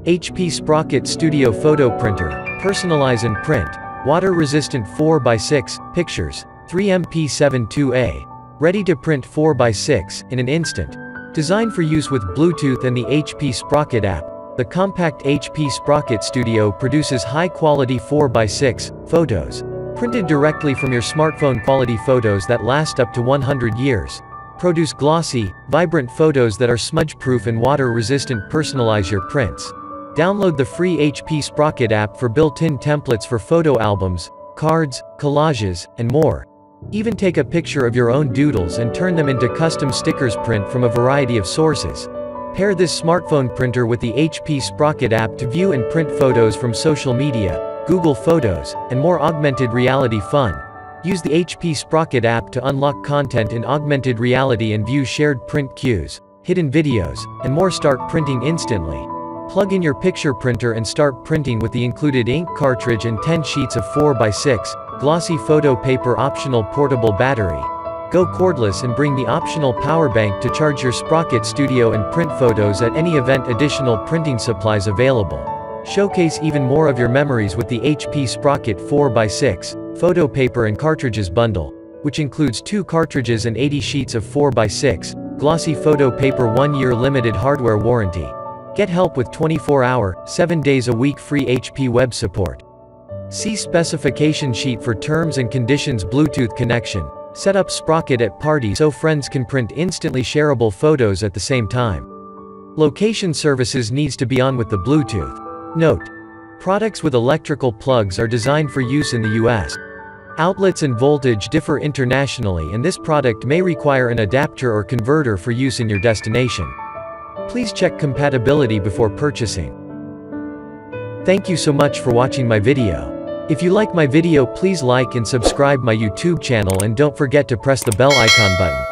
HP Sprocket Studio Photo Printer, Personalize and Print, Water-Resistant 4x6, Pictures, 3MP72A. Ready to print 4x6 in an instant. Designed for use with Bluetooth and the HP Sprocket app, the compact HP Sprocket Studio produces high-quality 4x6 photos, printed directly from your smartphone. Quality photos that last up to 100 years. Produce glossy, vibrant photos that are smudge-proof and water-resistant. Personalize your prints. Download the free HP Sprocket app for built-in templates for photo albums, cards, collages, and more. Even take a picture of your own doodles and turn them into custom stickers. Print from a variety of sources. Pair this smartphone printer with the HP Sprocket app to view and print photos from social media, Google Photos, and more. Augmented reality fun. Use the HP Sprocket app to unlock content in augmented reality and view shared print queues, hidden videos, and more. Start printing instantly. Plug in your picture printer and start printing with the included ink cartridge and 10 sheets of 4x6, glossy photo paper. Optional portable battery. Go cordless and bring the optional power bank to charge your Sprocket Studio and print photos at any event. Additional printing supplies available. Showcase even more of your memories with the HP Sprocket 4x6 Photo Paper and Cartridges bundle, which includes 2 cartridges and 80 sheets of 4x6 glossy photo paper. 1-year limited hardware warranty. Get help with 24-hour, 7 days a week free HP web support. See specification sheet for terms and conditions. Bluetooth connection. Set up Sprocket at parties so friends can print instantly shareable photos at the same time. Location services needs to be on with the Bluetooth. Note: products with electrical plugs are designed for use in the US. Outlets and voltage differ internationally, and this product may require an adapter or converter for use in your destination. Please check compatibility before purchasing. Thank you so much for watching my video. If you like my video, please like and subscribe my YouTube channel, and don't forget to press the bell icon button.